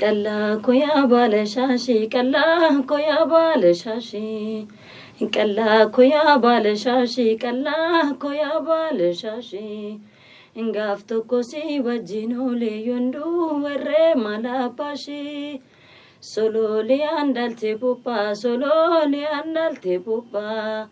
Kalla koya bale shashi, kalla koya bale shashi. Kalla koya bale shashi, kalla koya bale shashi. Ingaf tokko si wajjinole yondu warre malapashi. Solo li andalte pupa, solo li andalte pupa.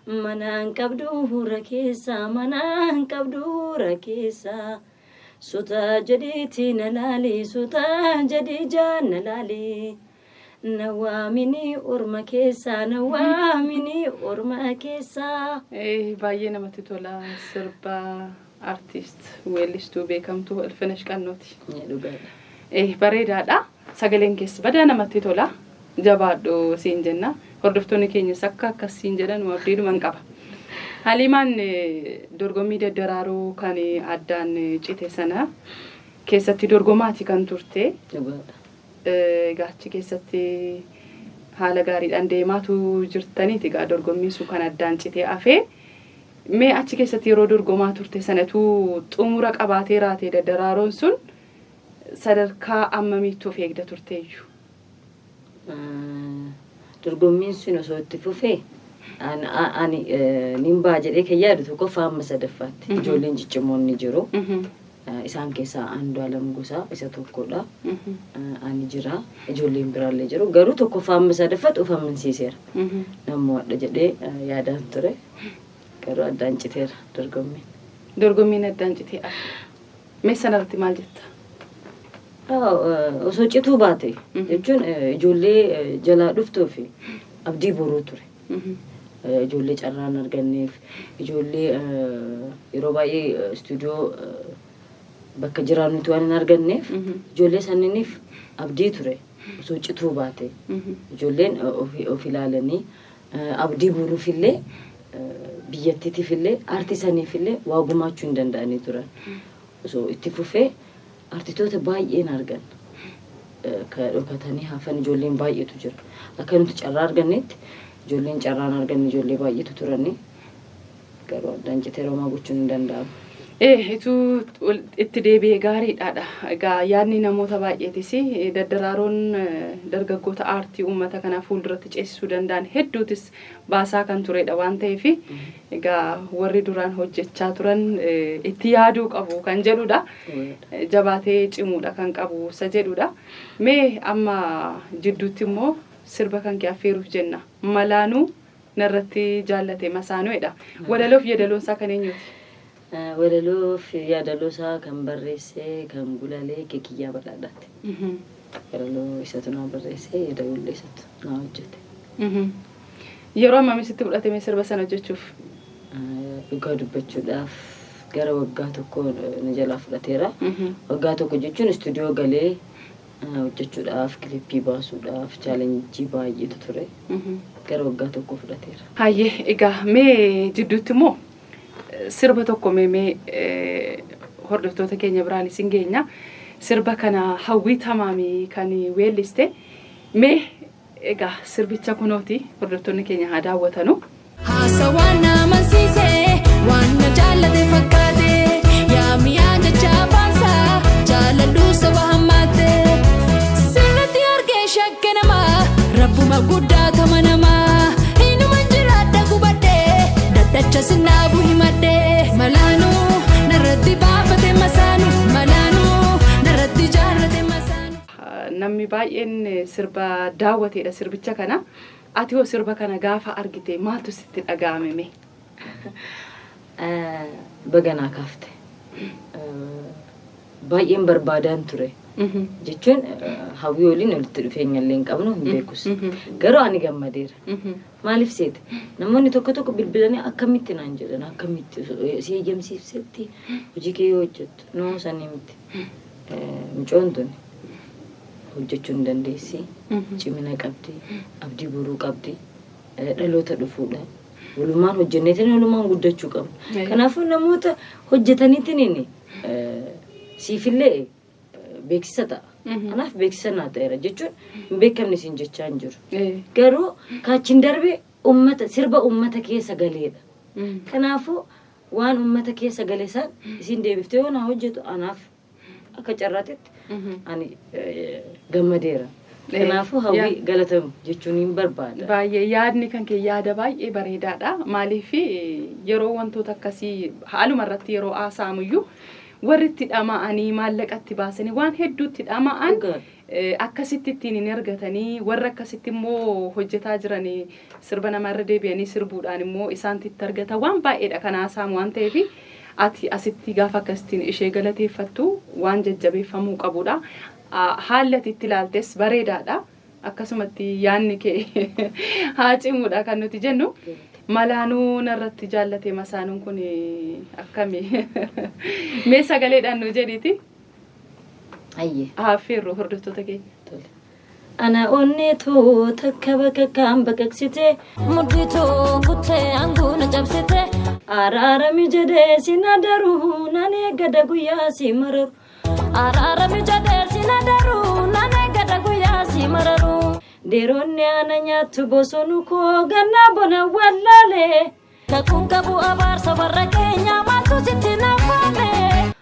Manan kabdu rakisa, manan kabdu rakisa. Suta jaditi nalali, suta jadija nalali. Nawamini urma kesa, nawamini urma kesa. Baay'ee namatti tola sirba artist weellistuu beekamtuu Ilfinesh Qannooti. Dhugaadha. Bareedaadha. Sagaleen keessa badaa namatti tola. Jabaadhu siin jenna. Hordoftoonni keenyas akka akkasiin jedhan abdiidhuman qaba. Haliimaan dorgommii daddaraaroo kan addaan cite sana keessatti dorgomaati kan turte. Gaachi keessatti haala gaariidhaan deemaatu jirtaniiti egaa dorgommiin sun kan addaan cite hafee mee achi keessatti yeroo dorgomaa turte sanatu xumura qabaatee raatee daddaraaroon sun sadarkaa ammamiitti of eegda turteeyyu? Dorgommiin sun osoo itti fufee ani nimbaa jedhee kan yaadu tokko faama sadaffaatti ijoolleen ciccimoonni jiru. Isaan keessaa Andu'aalam Gosaa isa tokkodha. Ani jira ijoolleen biraallee jiru garuu tokko faama sadaffaatti of amansiiseera. Nammoo adda jedhee yaadaan ture garuu addaan citeera dorgommiin. Dorgommiin addaan citee mee sanarratti maal jetta? Osoo cituu baate jechuun ijoollee jalaa dhuftuu fi abdii boruu ture. Ijoollee carraan arganneef ijoollee yeroo baay'ee istuudiyoo bakka jiraannuti waan hin arganneef ijoollee sanniiniif abdii ture. Osoo cituu baate ijoolleen of ilaalanii abdii boruufillee biyyattiitiifillee aartii saniifillee waa gumaachuu hin danda'anii turan. Osoo itti fufee artistoota baay'een argan kan dhokatanii hafan ijoolleen baay'eetu jira. Akka nuti carraa argannetti ijoolleen carraan arganne ijoollee baay'eetu turani garuu addaan citee romaa gochuun hin danda'amu. Ituu itti deebi'ee gaariidhaadha. Egaa yaadni namoota baay'eetis daddaraaroon dargaggoota aartii uummata kanaa fuulduratti ceesisuu danda'an hedduutis baasaa kan turedha waan ta'eef egaa warri duraan hojjechaa turan itti yaaduu qabu kan jedhudha. Jabaatee cimuudha kan qabu isa jedhudha. Mee amma jidduutti immoo sirba kan kee affeeruuf jenna. Malaanuu narratti jaallate masaanuudha. Walaloof yeedaloonsaa kan eenyuuti? Walaloof yaadaloosaa kan barreessee kan gulalee Kekiyyaa Badhaadhaati. Walaloo isatu naa barreessee yeedaloo isatu naa hojjete. Yeroo ammamii sitti fudhatame sirba sana hojjechuuf? Dhugaa dubbachuudhaaf gara waggaa tokko na jalaa fudhateera. Waggaa tokko jechuun istuudiyoo galee hojjechuudhaaf kilippii baasuudhaaf chaalenjii baay'eetu ture. Gara waggaa tokko fudhateera. Hayyee egaa mee jidduutti immoo sirba tokko mee hordoftoota keenya biraan isin geenya. Sirba kana hawwii tamaamii kan weelliste mee egaa sirbicha kunooti hordoftoonni keenya haa daawwatanu. Haasawaan amansiisee waan na jaallate fakkaate yaamiyaa jechaa baansaa jaaladhuu saba hammaate sirriitti argee shakke namaa rabbuma guddaa tama namaa hinuman jiraadha gubadhee daddacha sinaabu himadhee malaanuu narratti baafate masaanuu malaanuu narratti jaarrate masaanuu. Namni baay'een sirba daawwateedha sirbicha kana. Ati hoo sirba kana gaafa argite maaltu sitti dhaga'ame? Baganaa kaafte. Baay'een barbaadaan ture. Jechuun hawwii waliin walitti dhufeenya illee hin qabnu hin beekus. Garuu ani gammadeera. Maaliif seete? Namoonni tokko tokko bilbilanii akkamitti naan jedhan akkamitti si eeyyamsiifsetti hojii kee yoo hojjettu noo sanii miti. Mucoon tuni hojjechuu hin dandeessi. Cimina qabdi, abdii boruu qabdi, dhaloota dhufuudha. Walumaan hojjenneetiin walumaan guddachuu qabna. Kanaafuu namoota hojjetaniitiin siifillee beeksisa ta'a. Kanaaf beeksisa naa ta'eera jechuun hin beekamne isin jechaa hin jiru. Garuu kaachiin darbe sirba uummata keessa galeedha. Kanaafuu waan uummata keessa gale san isin deebiftee yoo naa hojjetu anaaf akka carraatitti ani gammadeera. Kanaafuu hawwii galatamu jechuun hin barbaada. Baay'ee yaadni kan kee yaada baay'ee bareedaadha. Maaliif yeroo wantoota akkasii haaluma irratti yeroo haasa'amuyyuu warri itti dhama'anii maallaqatti baasanii waan hedduutti dhama'an akkasitti ittiin hin argatanii warra akkasitti immoo hojjetaa jiranii sirba namarra deebi'anii sirbuudhaan immoo isaanitti itti argatan waan baay'eedha kan haasa'amu waan ta'eef ati asitti gaafa akkasittiin ishee galateeffattu waan jajjabeeffamuu qabudha. Haalli ati itti ilaaltes bareedaadha. Akkasumatti yaadni kee haa cimuudha kan nuti jennu. Malaanuu narratti jaallatee masaanuun kun akkami mee sagaleedhaan nu jedhiiti. Ayyee. Affeerroo hordoftoota keenya. Ana onneetoo takka bakka kaan baqaqsite Muditoo kuttee aangoon cabsite araarami jedhee sina daruu nan eeggada guyyaa si mararu. Araarami jedhee sina daruu nan eeggada guyyaa si mararu. Deeroonni ana nyaattu bosonu koo ganna bona wallaalee. Kakuun qabu abaarsa warra keenyaa maaltu sitti naafame.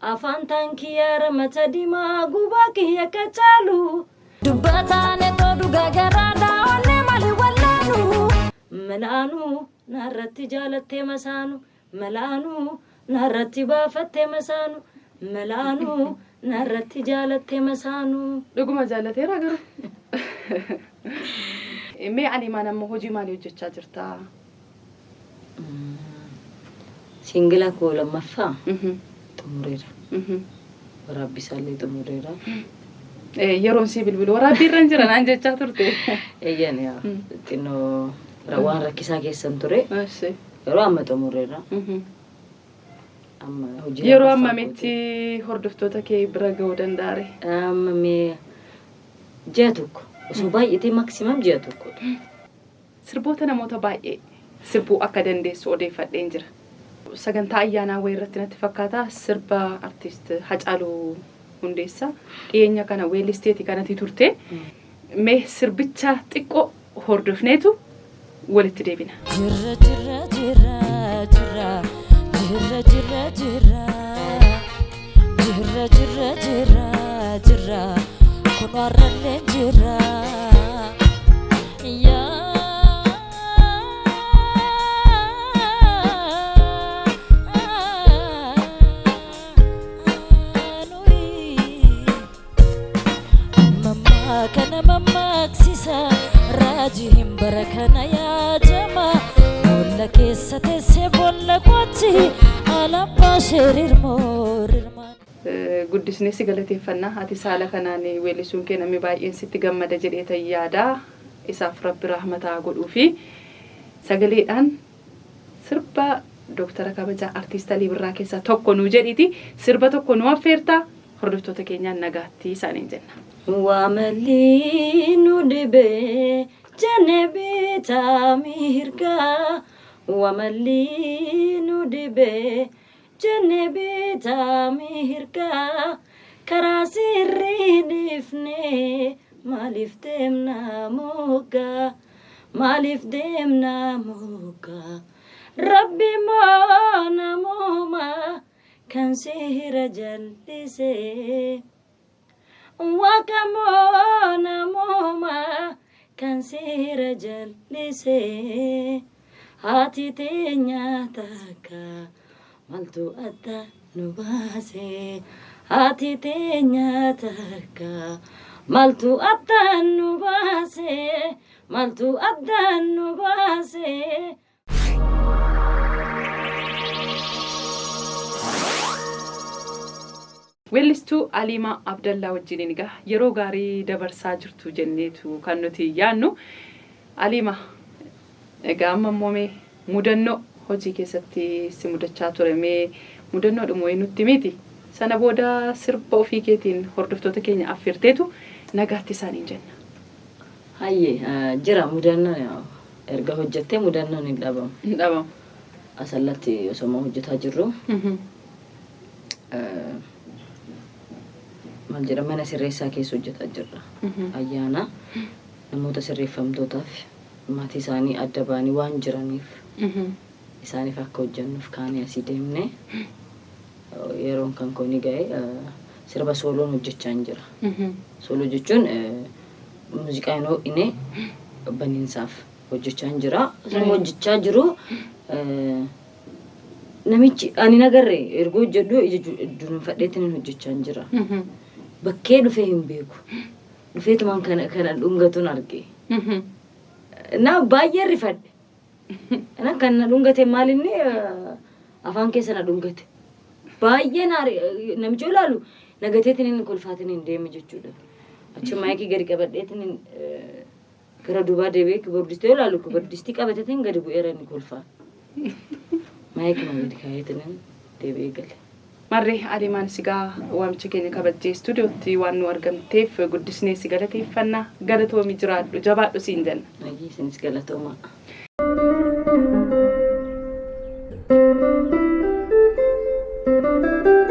Afaan taankiyaara mata diimaa gubaa kiyya kacaalu. Dubbataan etoo dhugaa garaadhaa onnee maali wallaanu. Malaanuu narratti jaalattee masaanu. Malaanuu narratti baafattee masaanu. Malaanuu narratti jaalattee masaanu. Dhuguma jaallateera garuu. Mee Aliimaan amma hojii maalii hojjechaa jirta? Singila koo lammaffaa xumureera. Waraabbisallee xumureera. Yeroon si bilbilu waraabbii irra jira naan jechaa turte. Eeyyan yaa xinnoo waan rakkisaa keessan ture. Yeroo amma xumureera. Yeroo ammamitti hordoftoota kee bira ga'uu danda'are? Amma mee ji'a tokko. Osoo baay'atee maksimam ji'a tokko. Sirboota namoota baay'ee sirbuu akka dandeessu odeeffadheen jira. Sagantaa ayyaanaa wayii irratti natti fakkaata sirba artiist Hacaaluu Hundeessaa dhiyeenya kana weellisteeti kanatti turte. Mee sirbicha xiqqoo hordofneetu walitti deebina. Jirra jirra jirra jirra jirra jirra jirra jirra jirra jirra jirra kunuarrallee jirra. Kana mammaksisa raajiin bara kana yaajama bolla keessa teessee bolla qooti alabbaa sheerirmoorrirmaan. Guddisnee si galateeffannaa ati saala kanaan weellisuun kee namni baay'een sitti gammada jedhee yaada isaaf rabbi rahmataa godhuu fi sagaleedhaan sirba Dooktara kabajaa artiist Alii Birraa keessaa tokko nuu jedhiiti sirba tokko nu affeertaa hordoftoota keenyaan nagaatti isaaniin jenna. Waamali nudibe janebita mirga. Waamali nudibe janebita mirga. Karasirri difne malif demna moga. Malif demna moga. Rabbi mo namoma kan sihira jallise. Wakamona moma kan sira jallise hati teenya taka maltu adda nubase hati teenya taka maltu adda nubase maltu adda nubase. Weellistuu Aliimaa Abdallaa wajjiniin egaa yeroo gaarii dabarsaa jirtu jenneetu kan nuti yaannu. Aliimaa egaa amma immoo mee mudannoo hojii keessatti si mudachaa ture mee mudannoo dhumuu nutti miti sana booda sirba ofii keetiin hordoftoota keenya affeerteetu nagaatti isaaniin jenna. Hayyee jira mudannoo erga hojjettee mudannoon hin dhabamu. Hin dhabamu. Asallatti osoo hojjetaa jirru. Maal jedhama mana sirreessaa keessa hojjetaa jirra. Ayyaana namoota sirreeffamtootaaf maatii isaanii adda baanii waan jiraniif isaaniif akka hojjennuuf kaanii asii deemne yeroon kan kooni ga'e sirba sooloon hojjechaa hin jira. Sooloo jechuun muuziqaa inni baniinsaaf hojjechaa hin jira. Sirba hojjechaa jiru namichi ani nagarre ergoo jedhu dunuunfadheetiin hojjechaa hin jira. Bakkee dhufee hin beeku. Dhufeetumaan kana dhungatuun arge. Na baay'ee rifadhe. Ana kana dhungate maalinni afaan keessa na dhungate. Baay'ee namichi olaalu nagateetiin inni kolfaatiin hin deeme jechuudha. Achuma maayikii gadi qabadheetiin gara duubaa deebi'ee kiboordistii olaalu kiboordistii qabateetiin gadi bu'eera inni kolfaa. Maayikii gadi kaayeetiin deebi'ee gale. Marree Aliimaan sigaa waamicha keenya kabajjee istuudiyootti waan nu argamteef guddisnee si galateeffannaa galatoomii jiraadhu jabaadhu siin jenna. Nagii isinis galatoomaa.